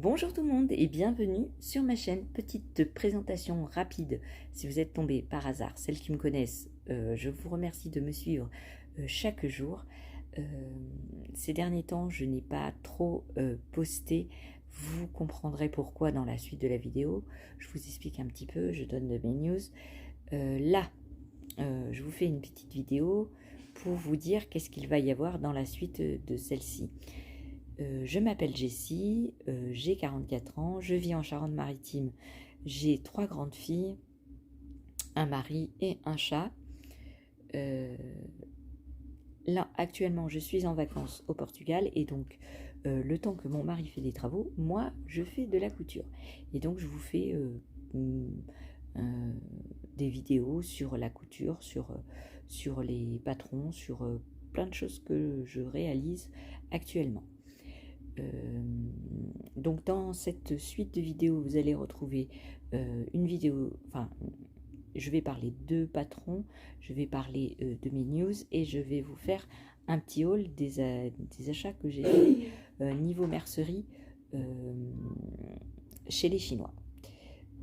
Bonjour tout le monde et bienvenue sur ma chaîne. Petite présentation rapide. Si vous êtes tombé par hasard, celles qui me connaissent, je vous remercie de me suivre chaque jour. Ces derniers temps, je n'ai pas trop posté. Vous comprendrez pourquoi dans la suite de la vidéo. Je vous explique un petit peu, je donne de mes news. Là, je vous fais une petite vidéo pour vous dire qu'est-ce qu'il va y avoir dans la suite de celle-ci. Je m'appelle Jessie, j'ai 44 ans, je vis en Charente-Maritime, j'ai 3 grandes filles, un mari et un chat. Là, actuellement, je suis en vacances au Portugal et donc le temps que mon mari fait des travaux, moi, je fais de la couture. Et donc, je vous fais des vidéos sur la couture, sur les patrons, sur plein de choses que je réalise actuellement. Donc dans cette suite de vidéos, vous allez retrouver une vidéo, enfin je vais parler de patrons, je vais parler de mes news et je vais vous faire un petit haul des achats que j'ai fait niveau mercerie chez les Chinois.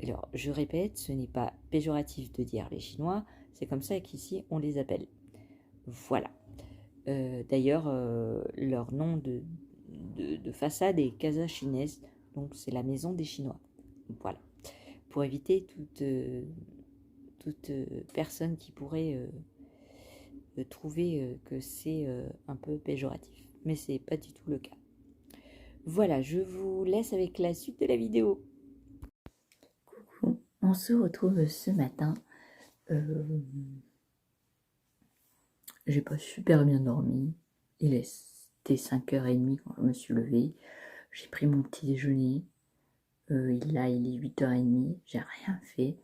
Alors je répète, ce n'est pas péjoratif de dire les Chinois, c'est comme ça qu'ici on les appelle. Voilà. D'ailleurs, leur nom de façade est Casa Chinaise, donc c'est la maison des Chinois. Voilà. Pour éviter toute personne qui pourrait trouver que c'est un peu péjoratif. Mais c'est pas du tout le cas. Voilà, je vous laisse avec la suite de la vidéo. Coucou, on se retrouve ce matin. J'ai pas super bien dormi. Il était 5h30 quand je me suis levée. J'ai pris mon petit déjeuner. Il est 8h30. J'ai rien fait.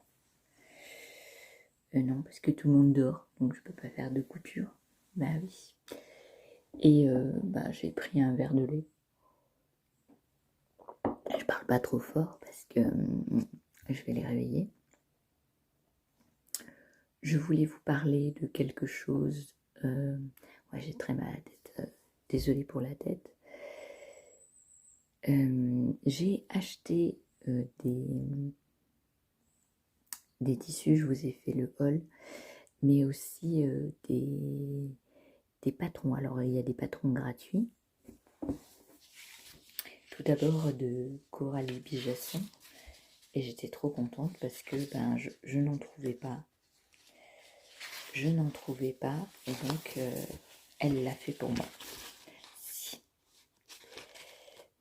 Non, parce que tout le monde dort. Donc je peux pas faire de couture. Bah oui. Et j'ai pris un verre de lait. Je parle pas trop fort parce que je vais les réveiller. Je voulais vous parler de quelque chose. Ouais, j'ai très mal à la tête. Désolée pour la tête. J'ai acheté des tissus, je vous ai fait le haul, mais aussi des patrons. Alors il y a des patrons gratuits. Tout d'abord de Coralie Bijasson, et j'étais trop contente parce que je n'en trouvais pas. Je n'en trouvais pas, et donc elle l'a fait pour moi.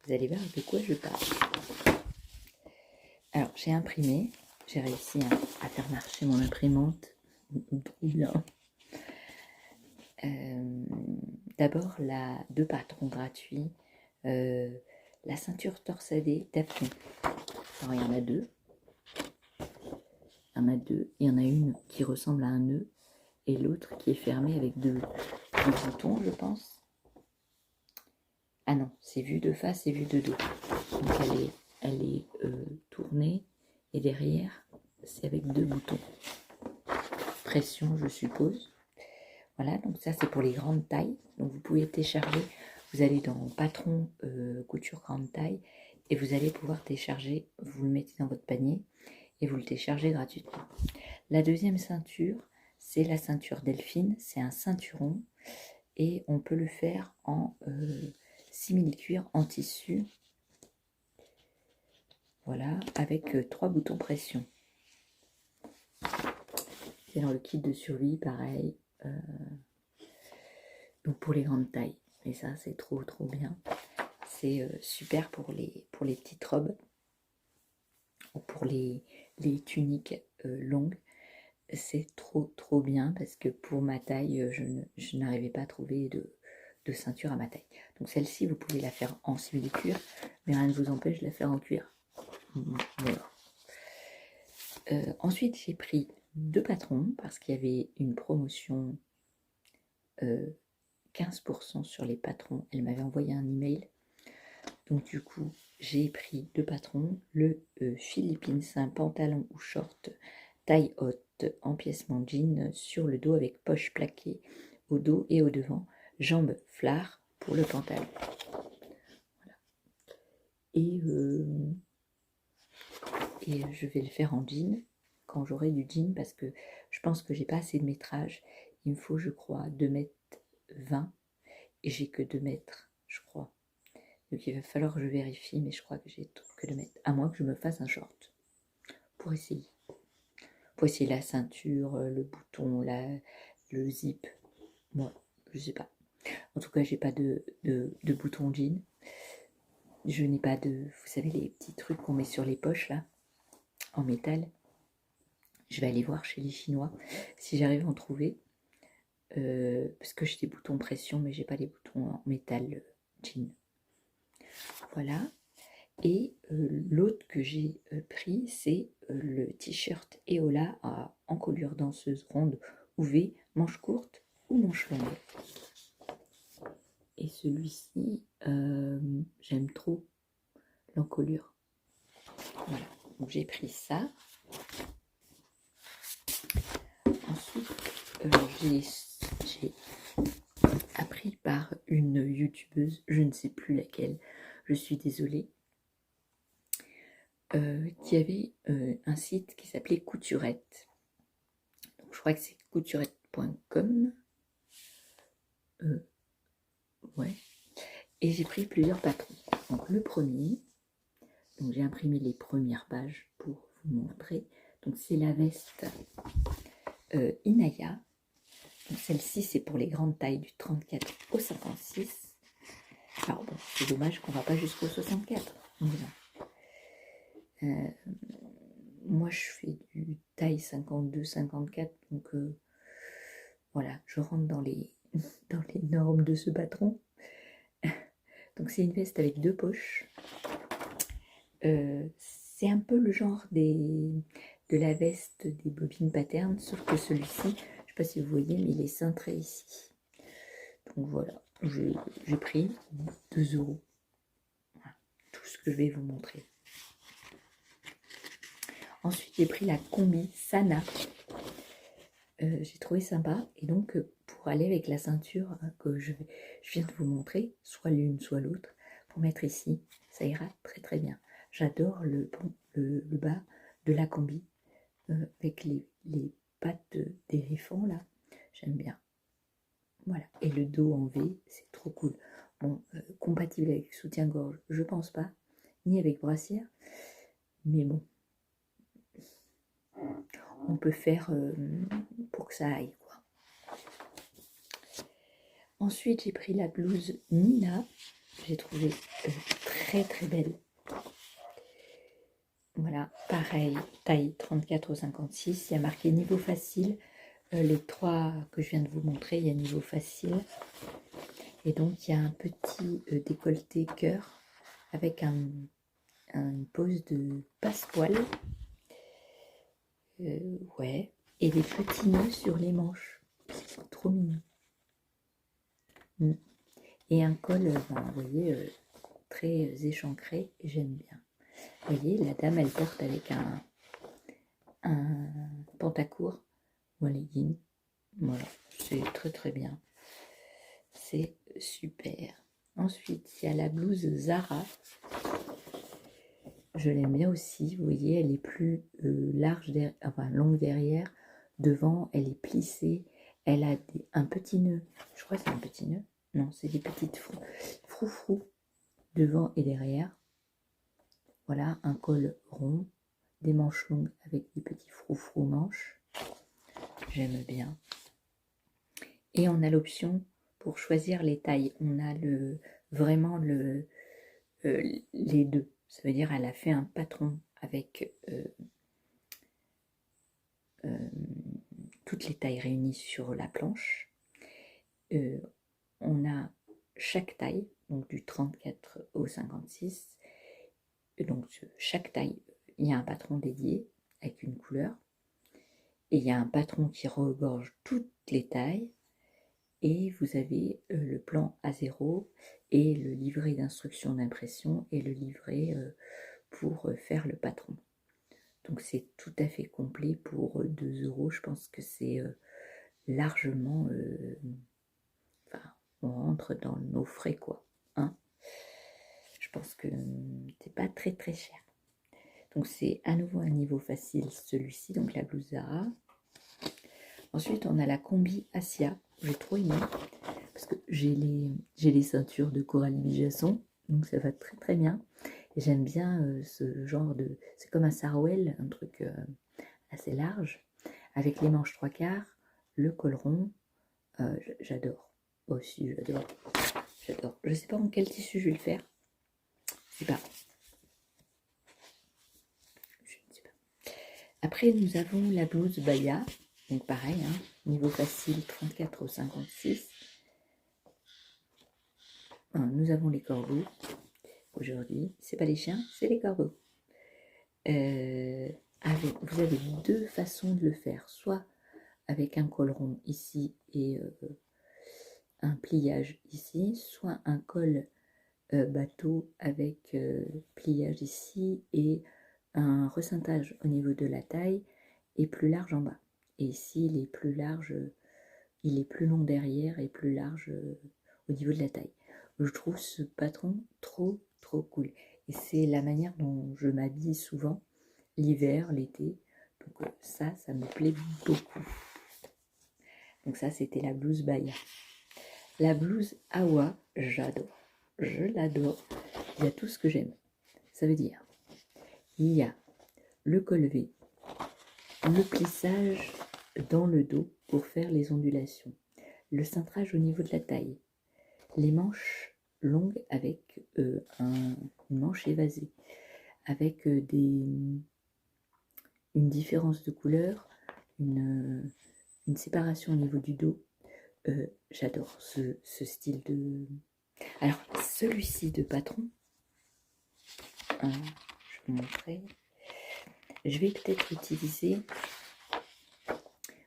Vous allez voir de quoi je parle. Alors, j'ai imprimé, j'ai réussi à faire marcher mon imprimante. Trop bien. D'abord, deux patrons gratuits. La ceinture torsadée d'Apton. Alors, il y en a deux. Il y en a deux. Il y en a une qui ressemble à un nœud et l'autre qui est fermée avec deux boutons, je pense. Ah non, c'est vue de face et vue de dos. Donc elle est tournée et derrière, c'est avec deux boutons. Pression, je suppose. Voilà, donc ça c'est pour les grandes tailles. Donc vous pouvez télécharger. Vous allez dans patron couture grande taille et vous allez pouvoir télécharger. Vous le mettez dans votre panier et vous le téléchargez gratuitement. La deuxième ceinture, c'est la ceinture Delphine. C'est un ceinturon et on peut le faire en simili-cuir en tissu. Voilà, avec 3 boutons pression. C'est dans le kit de survie, pareil. Donc pour les grandes tailles. Et ça, c'est trop bien. C'est super pour les petites robes ou pour les tuniques longues. C'est trop bien parce que pour ma taille, je n'arrivais pas à trouver de ceinture à ma taille. Donc celle-ci, vous pouvez la faire en simili-cuir, mais rien ne vous empêche de la faire en cuir. Voilà. Ensuite, j'ai pris 2 patrons parce qu'il y avait une promotion 15% sur les patrons. Elle m'avait envoyé un email. Donc du coup, j'ai pris 2 patrons. Le Philippines, c'est un pantalon ou short taille haute, empiècement jean sur le dos avec poche plaquée au dos et au devant. Jambes flare pour le pantalon. Voilà. Et, je vais le faire en jean quand j'aurai du jean, parce que je pense que j'ai pas assez de métrage. Il me faut, je crois, 2,20 m et j'ai que 2 mètres, je crois. Donc il va falloir que je vérifie, mais je crois que j'ai que 2 mètres, à moins que je me fasse un short pour essayer. Pour essayer la ceinture, le bouton, le zip. Moi, je sais pas. En tout cas, j'ai pas de bouton jean. Je n'ai pas de, vous savez, les petits trucs qu'on met sur les poches là, en métal. Je vais aller voir chez les Chinois si j'arrive à en trouver. Parce que j'ai des boutons pression, mais j'ai pas les boutons en métal jean. Voilà. Et l'autre que j'ai pris, c'est le t-shirt Eola à encolure danseuse ronde ou V, manche courte ou manche longue. Et celui-ci, j'aime trop l'encolure. Voilà, donc j'ai pris ça. Ensuite, j'ai appris par une youtubeuse, je ne sais plus laquelle, je suis désolée, qui avait un site qui s'appelait Couturette. Donc, je crois que c'est couturette.com. Ouais. Et j'ai pris plusieurs patrons. Donc le premier, donc j'ai imprimé les premières pages pour vous montrer. Donc c'est la veste Inaya. Donc celle-ci c'est pour les grandes tailles du 34 au 56. Alors bon, c'est dommage qu'on ne va pas jusqu'au 64. Moi je fais du taille 52-54, donc voilà, je rentre dans les normes de ce patron. Donc c'est une veste avec 2 poches. C'est un peu le genre de la veste des bobines patterns, sauf que celui-ci, je ne sais pas si vous voyez, mais il est cintré ici. Donc voilà, j'ai pris 2 €. Voilà, tout ce que je vais vous montrer. Ensuite, j'ai pris la combi Sana. J'ai trouvé sympa, et donc pour aller avec la ceinture que je viens de vous montrer, soit l'une soit l'autre, pour mettre ici, ça ira très très bien. J'adore le bas de la combi avec les pattes d'éléphant là, j'aime bien. Voilà, et le dos en V, c'est trop cool. Bon, compatible avec soutien-gorge, je pense pas, ni avec brassière, mais bon, on peut faire pour que ça aille, quoi. Ensuite, j'ai pris la blouse Nina, j'ai trouvé très très belle. Voilà, pareil, taille 34 au 56, il y a marqué niveau facile. Les 3 que je viens de vous montrer, il y a niveau facile. Et donc, il y a un petit décolleté cœur avec une pose de passe-poil. Ouais, et des petits nœuds sur les manches. Trop mignon. Et un col, vous voyez, très échancré, j'aime bien. Vous voyez, la dame, elle porte avec un pantacourt ou un legging. Voilà, c'est très très bien. C'est super. Ensuite, il y a la blouse Zara. Je l'aime bien aussi. Vous voyez, elle est plus large, enfin longue derrière. Devant, elle est plissée. Elle a un petit nœud. Je crois que c'est un petit nœud. Non, c'est des petites froufrous devant et derrière. Voilà, un col rond, des manches longues avec des petits froufrous manches. J'aime bien. Et on a l'option pour choisir les tailles. On a vraiment les deux. Ça veut dire elle a fait un patron avec toutes les tailles réunies sur la planche. On a chaque taille, donc du 34 au 56. Donc chaque taille, il y a un patron dédié avec une couleur. Et il y a un patron qui regorge toutes les tailles. Et vous avez le plan A0 et le livret d'instructions d'impression et le livret pour faire le patron. Donc c'est tout à fait complet pour 2 €. Je pense que c'est largement... enfin, on rentre dans nos frais, quoi. Hein, je pense que c'est pas très très cher. Donc c'est à nouveau un niveau facile celui-ci, donc la blouse Zara. Ensuite on a la combi Asia, j'ai trop aimé, parce que j'ai les ceintures de Coralie Bijasson, donc ça va très très bien. Et j'aime bien ce genre de... C'est comme un sarouel, un truc assez large, avec les manches 3/4, le col rond. J'adore. Aussi, j'adore. J'adore. Je sais pas en quel tissu je vais le faire. Je sais pas. Je ne sais pas. Après, nous avons la blouse Baya. Donc pareil, hein, niveau facile, 34 au 56. Nous avons les corbeaux. Aujourd'hui, c'est pas les chiens, c'est les corbeaux. Vous avez deux façons de le faire. Soit avec un col rond ici et un pliage ici, soit un col bateau avec pliage ici et un rescintage au niveau de la taille et plus large en bas. Et ici, il est plus large, il est plus long derrière et plus large au niveau de la taille. Je trouve ce patron trop cool. Et c'est la manière dont je m'habille souvent, l'hiver, l'été. Donc ça me plaît beaucoup. Donc ça, c'était la blouse Baya. La blouse Awa, j'adore. Je l'adore. Il y a tout ce que j'aime. Ça veut dire, il y a le col V, le plissage dans le dos pour faire les ondulations, le cintrage au niveau de la taille, les manches longues avec une manche évasée, avec une différence de couleur, une séparation au niveau du dos. J'adore ce style de... Alors, celui-ci de patron, je vais vous montrer. Je vais peut-être utiliser,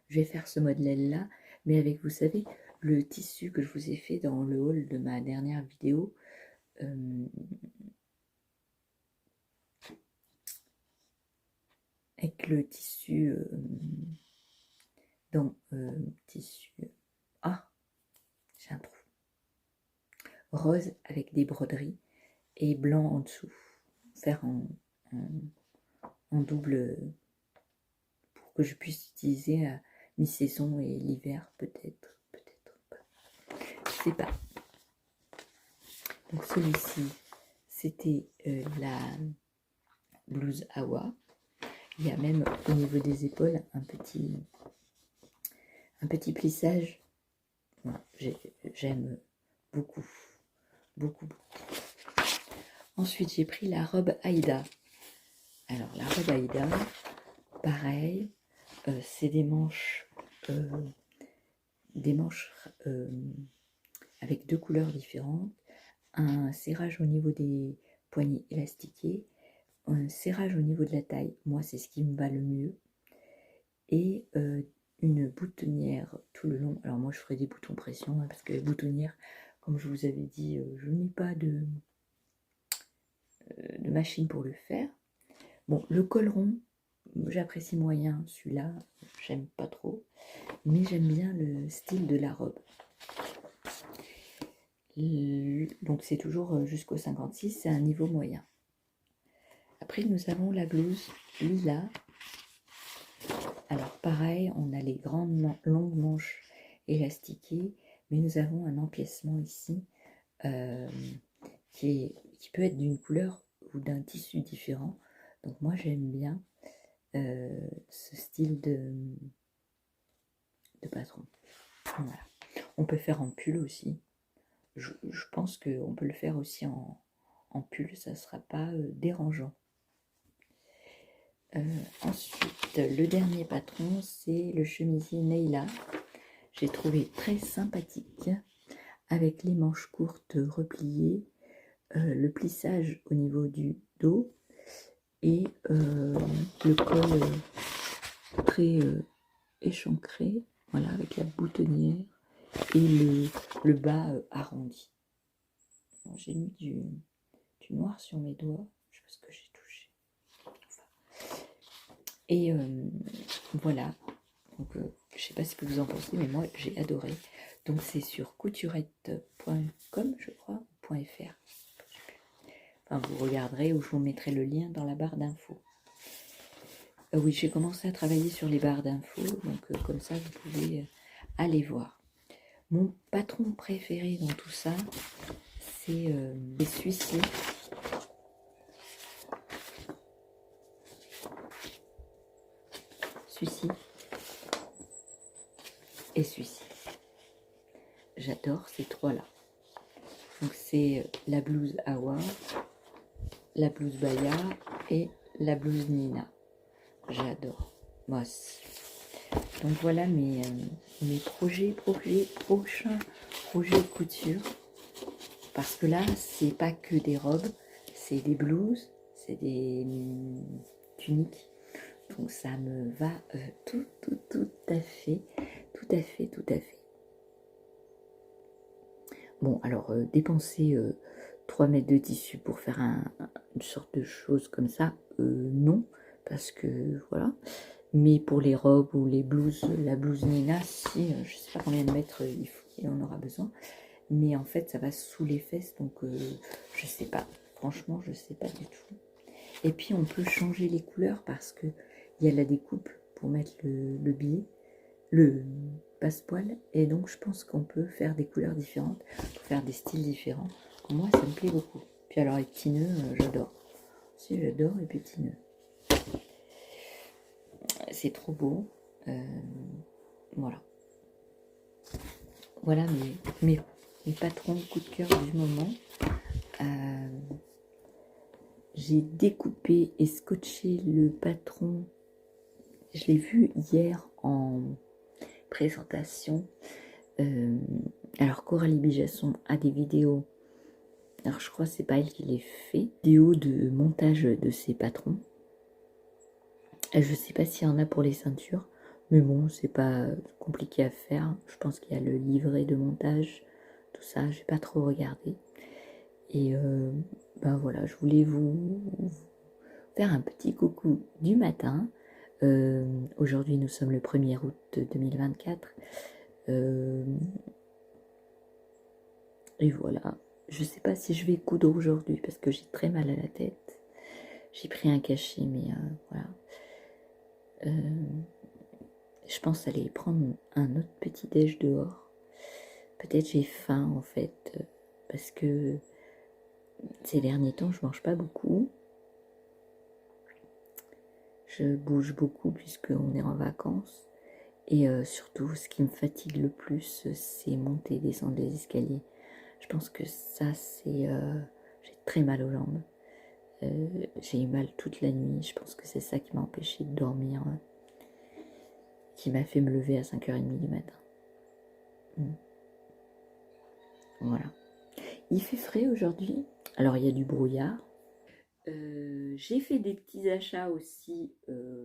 je vais faire ce modèle-là, mais avec, vous savez, le tissu que je vous ai fait dans le haul de ma dernière vidéo. Avec le tissu j'ai un trou rose avec des broderies et blanc en dessous, faire en double pour que je puisse utiliser à mi-saison et l'hiver peut-être pas, je sais pas. Donc celui-ci c'était la blouse Awa. Il y a même au niveau des épaules un petit plissage. Voilà, j'aime beaucoup. Ensuite, j'ai pris la robe Aïda. Alors, la robe Aïda, pareil, c'est des manches avec deux couleurs différentes, un serrage au niveau des poignets élastiqués, un serrage au niveau de la taille, moi c'est ce qui me va le mieux, et une boutonnière tout le long. Alors moi je ferai des boutons pression, hein, parce que les boutonnières, comme je vous avais dit, je n'ai pas de machine pour le faire. Bon, le col rond, j'apprécie moyen, celui-là, j'aime pas trop, mais j'aime bien le style de la robe. Donc c'est toujours jusqu'au 56, c'est un niveau moyen. Après nous avons la blouse lilas. Alors pareil, on a les grandes longues manches élastiquées, mais nous avons un empiècement ici qui peut être d'une couleur ou d'un tissu différent. Donc moi j'aime bien ce style de patron. Voilà. On peut faire en pull aussi. Je pense qu'on peut le faire aussi en pull, ça ne sera pas dérangeant. Ensuite, le dernier patron, c'est le chemisier Neila. J'ai trouvé très sympathique, avec les manches courtes repliées, le plissage au niveau du dos et le col très échancré, voilà, avec la boutonnière et le bas arrondi. J'ai mis du noir sur mes doigts, je sais pas ce que j'ai touché. Enfin. Et voilà, donc je sais pas ce que vous en pensez, mais moi j'ai adoré. Donc c'est sur couturette.com, je crois, .fr. Enfin, vous regarderez ou je vous mettrai le lien dans la barre d'infos. Oui, j'ai commencé à travailler sur les barres d'infos, donc comme ça vous pouvez aller voir. Mon patron préféré dans tout ça, c'est celui-ci. Celui-ci et celui-ci. J'adore ces trois-là. Donc c'est la blouse Hawa, la blouse Baya et la blouse Nina. J'adore. Moi aussi. Donc voilà mes prochains projets couture. Parce que là, c'est pas que des robes, c'est des blouses, c'est des tuniques. Donc ça me va tout à fait. Bon, alors dépenser 3 mètres de tissu pour faire une sorte de chose comme ça, non, parce que voilà. Mais pour les robes ou les blouses, la blouse Nina, si, je sais pas combien de mètres il en aura besoin. Mais en fait, ça va sous les fesses, donc je sais pas. Franchement, je sais pas du tout. Et puis, on peut changer les couleurs parce que il y a la découpe pour mettre le billet, le passepoil. Et donc, je pense qu'on peut faire des couleurs différentes, pour faire des styles différents. Moi, ça me plaît beaucoup. Puis alors, les petits nœuds, j'adore. Si, j'adore les petits nœuds. C'est trop beau. Voilà. Voilà mes patrons coup de cœur du moment. J'ai découpé et scotché le patron. Je l'ai vu hier en présentation. Alors Coralie Bijasson a des vidéos. Alors je crois que c'est pas elle qui les fait. Vidéo de montage de ses patrons. Je sais pas s'il y en a pour les ceintures. Mais bon, c'est pas compliqué à faire. Je pense qu'il y a le livret de montage. Tout ça, j'ai pas trop regardé. Et ben voilà, je voulais vous faire un petit coucou du matin. Aujourd'hui, nous sommes le 1er août 2024. Et voilà. Je sais pas si je vais coudre aujourd'hui parce que j'ai très mal à la tête. J'ai pris un cachet, mais voilà. Je pense aller prendre un autre petit déj dehors. Peut-être j'ai faim en fait, parce que ces derniers temps, je mange pas beaucoup. Je bouge beaucoup puisqu'on est en vacances. Et surtout, ce qui me fatigue le plus, c'est monter et descendre les escaliers. Je pense que ça, c'est... j'ai très mal aux jambes. J'ai eu mal toute la nuit. Je pense que c'est ça qui m'a empêché de dormir. Qui m'a fait me lever à 5h30 du matin. Voilà. Il fait frais aujourd'hui. Alors, il y a du brouillard. J'ai fait des petits achats aussi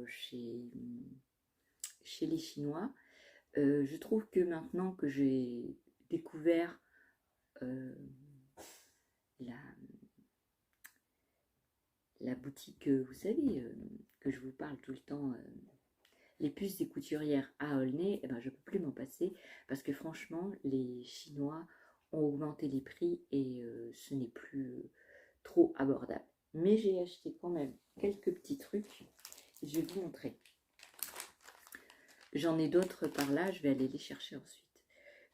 chez les Chinois. Je trouve que maintenant que j'ai découvert la boutique, vous savez, que je vous parle tout le temps, les puces des couturières à Aulnay, eh ben, je ne peux plus m'en passer parce que franchement, les Chinois ont augmenté les prix et ce n'est plus trop abordable. Mais j'ai acheté quand même quelques petits trucs. Je vais vous montrer. J'en ai d'autres par là, je vais aller les chercher ensuite.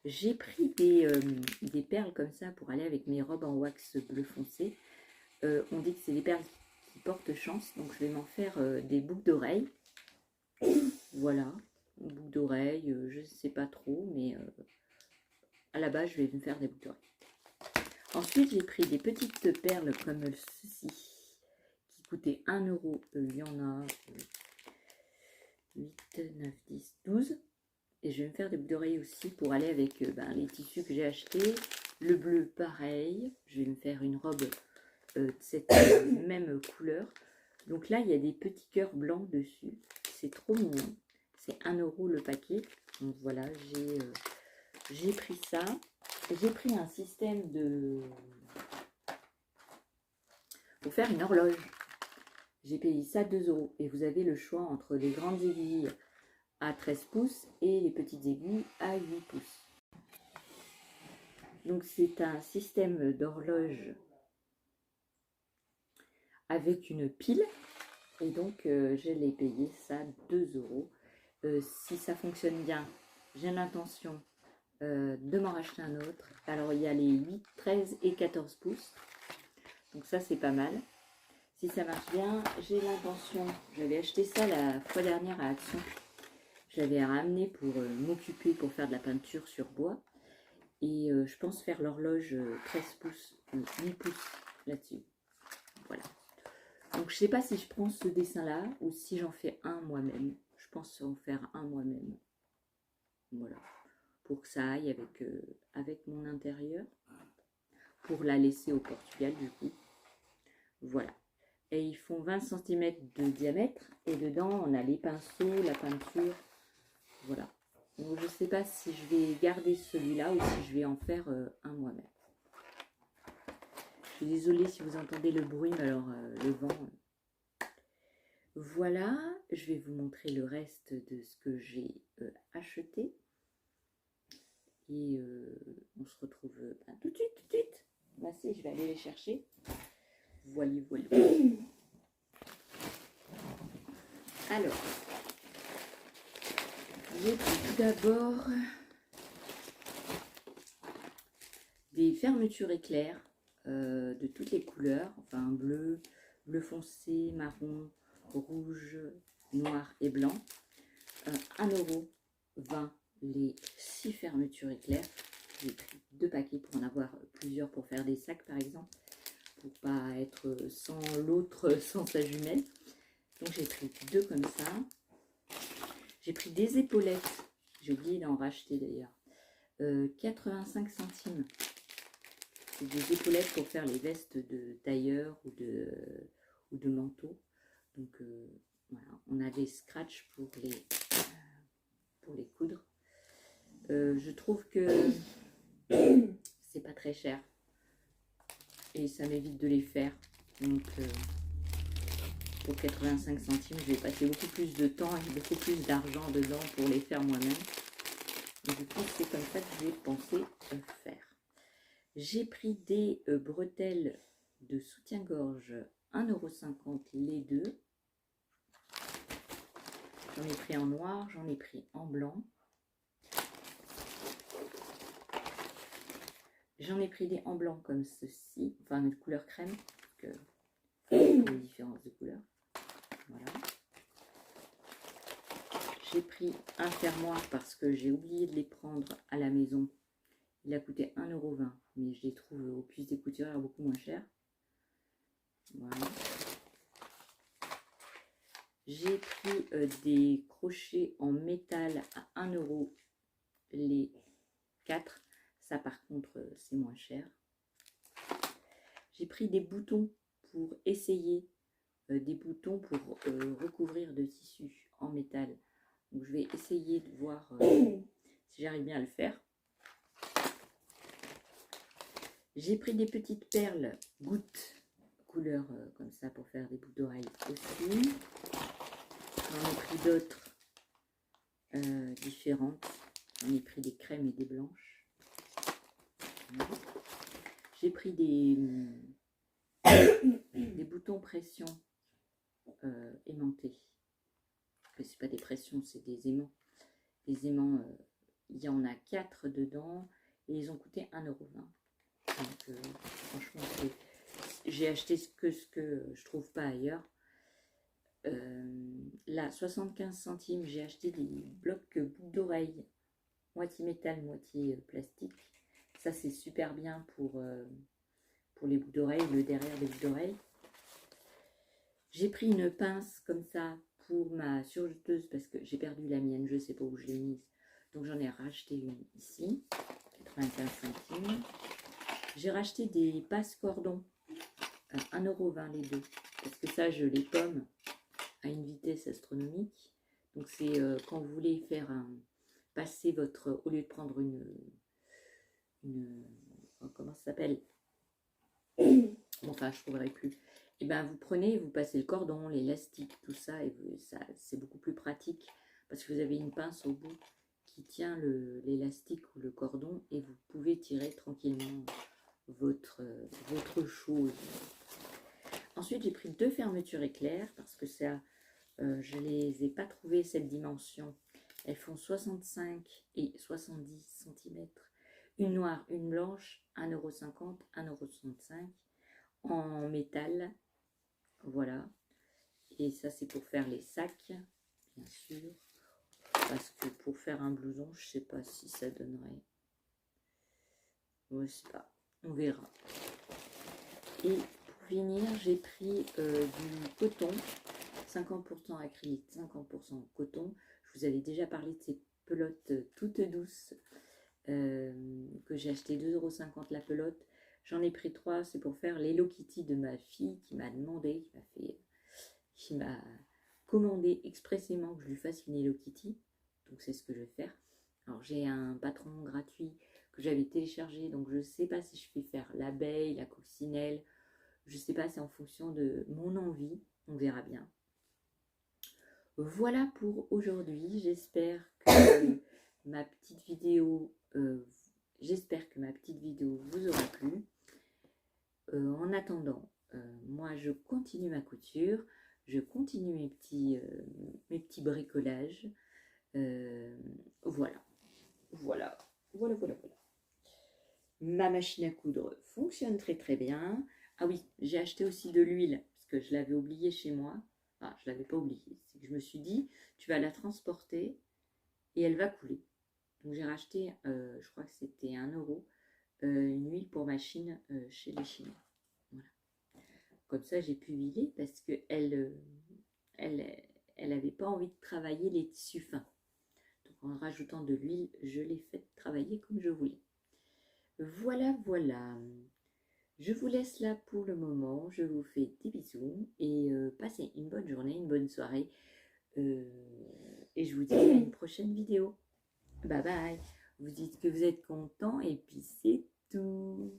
J'ai pris des perles comme ça pour aller avec mes robes en wax bleu foncé. On dit que c'est des perles qui portent chance, donc je vais m'en faire des boucles d'oreilles. Voilà, une boucle d'oreille, je ne sais pas trop, mais à la base, je vais me faire des boucles d'oreilles. Ensuite, j'ai pris des petites perles comme ceci, qui coûtaient 1 euro. Il y en a 8, 9, 10, 12. Et je vais me faire des boucles d'oreilles aussi pour aller avec les tissus que j'ai achetés. Le bleu, pareil. Je vais me faire une robe de cette même couleur. Donc là, il y a des petits cœurs blancs dessus. C'est trop mignon. C'est 1 euro le paquet. Donc voilà, j'ai pris ça. J'ai pris un système pour faire une horloge. J'ai payé ça 2 euros. Et vous avez le choix entre les grandes aiguilles à 13 pouces et les petites aiguilles à 8 pouces. Donc c'est un système d'horloge avec une pile. Et donc, je l'ai payé ça 2 euros. Si ça fonctionne bien, j'ai l'intention de m'en racheter un autre. Alors, il y a les 8, 13 et 14 pouces. Donc ça, c'est pas mal. Si ça marche bien, j'ai l'intention, j'avais acheté ça la fois dernière à Action. J'avais ramené pour m'occuper, pour faire de la peinture sur bois. Et je pense faire l'horloge 13 pouces, 8 pouces là-dessus. Voilà. Donc je sais pas si je prends ce dessin-là ou si j'en fais un moi-même. Je pense en faire un moi-même. Voilà. Pour que ça aille avec mon intérieur. Pour la laisser au Portugal du coup. Voilà. Et ils font 20 cm de diamètre. Et dedans, on a les pinceaux, la peinture. Voilà. Donc, je ne sais pas si je vais garder celui-là ou si je vais en faire un moi-même. Je suis désolée si vous entendez le bruit, mais alors le vent. Voilà. Je vais vous montrer le reste de ce que j'ai acheté. Et on se retrouve tout de suite, tout de suite. Bah, si, je vais aller les chercher. Voilà, voilà. Alors, j'ai pris tout d'abord des fermetures éclairs de toutes les couleurs, enfin bleu, bleu foncé, marron, rouge, noir et blanc. 1,20 € les 6 fermetures éclairs. J'ai pris 2 paquets pour en avoir plusieurs pour faire des sacs par exemple, pour pas être sans l'autre, sans sa jumelle. Donc j'ai pris 2 comme ça. J'ai pris des épaulettes, j'ai oublié d'en racheter d'ailleurs, 85 centimes. C'est des épaulettes pour faire les vestes de tailleur ou de manteau. Donc voilà, on a des scratchs pour les coudre. Je trouve que c'est pas très cher et ça m'évite de les faire. Donc pour 85 centimes, je vais passer beaucoup plus de temps et beaucoup plus d'argent dedans pour les faire moi-même. Et du coup, c'est comme ça que j'ai pensé faire. J'ai pris des bretelles de soutien-gorge 1,50 € les deux. J'en ai pris en noir, j'en ai pris en blanc. J'en ai pris des en blanc comme ceci, enfin de couleur crème, pour les différences de couleurs. Voilà. J'ai pris un fermoir parce que j'ai oublié de les prendre à la maison. Il a coûté 1,20 €, mais je les trouve au Puce des Couturières beaucoup moins cher. Voilà. J'ai pris des crochets en métal à 1 € les 4. Ça par contre c'est moins cher. J'ai pris des boutons pour essayer, des boutons pour recouvrir de tissu en métal. Donc je vais essayer de voir si j'arrive bien à le faire. J'ai pris des petites perles gouttes couleur comme ça pour faire des boucles d'oreilles aussi. J'en ai pris d'autres différentes. J'en ai pris des crèmes et des blanches. Voilà. J'ai pris des boutons pression aimantés. C'est pas des pressions, c'est des aimants. Les aimants, il y en a 4 dedans et ils ont coûté 1,20 €. Donc franchement, j'ai acheté ce que je trouve pas ailleurs. Là, 75 centimes, j'ai acheté des blocs boucles d'oreilles, moitié métal, moitié plastique. Ça, c'est super bien pour les boucles d'oreilles, le derrière des boucles d'oreilles. J'ai pris une pince comme ça pour ma surjeteuse parce que j'ai perdu la mienne, je sais pas où je l'ai mise. Donc j'en ai racheté une ici, 95 centimes. J'ai racheté des passe-cordons, 1,20 € les deux, parce que ça, je les pomme à une vitesse astronomique. Donc c'est quand vous voulez faire passer votre, au lieu de prendre comment ça s'appelle, enfin je ne trouverai plus, et ben vous prenez, vous passez le cordon, l'élastique, tout ça, et ça c'est beaucoup plus pratique parce que vous avez une pince au bout qui tient l'élastique ou le cordon et vous pouvez tirer tranquillement votre chose. Ensuite, j'ai pris 2 fermetures éclair parce que ça, je les ai pas trouvées cette dimension. Elles font 65 et 70 cm. Une noire, une blanche, 1,50 €, 1,65 € en métal. Voilà. Et ça, c'est pour faire les sacs, bien sûr. Parce que pour faire un blouson, je sais pas si ça donnerait. Je sais pas. On verra. Et pour finir, j'ai pris du coton. 50% acrylique, 50% coton. Je vous avais déjà parlé de ces pelotes toutes douces que j'ai acheté 2,50 € la pelote. J'en ai pris 3, c'est pour faire l'Hello Kitty de ma fille qui m'a demandé, qui m'a commandé expressément que je lui fasse une Hello Kitty. Donc c'est ce que je vais faire. Alors j'ai un patron gratuit que j'avais téléchargé, donc je ne sais pas si je vais faire l'abeille, la coccinelle. Je ne sais pas, c'est en fonction de mon envie. On verra bien. Voilà pour aujourd'hui. J'espère que ma petite vidéo vous aura plu. En attendant, moi je continue ma couture, je continue mes petits bricolages. Voilà. Ma machine à coudre fonctionne très très bien. Ah oui, j'ai acheté aussi de l'huile parce que je l'avais oublié chez moi. Ah, je l'avais pas oublié. C'est que je me suis dit, tu vas la transporter et elle va couler. Donc j'ai racheté, je crois que c'était 1 €, une huile pour machine chez les Chinois. Voilà. Comme ça, j'ai pu huiler parce que elle avait pas envie de travailler les tissus fins. Donc en rajoutant de l'huile, je l'ai fait travailler comme je voulais. Voilà. Je vous laisse là pour le moment. Je vous fais des bisous et passez une bonne journée, une bonne soirée. Et je vous dis à une prochaine vidéo. Bye bye. Vous dites que vous êtes content et puis c'est tout.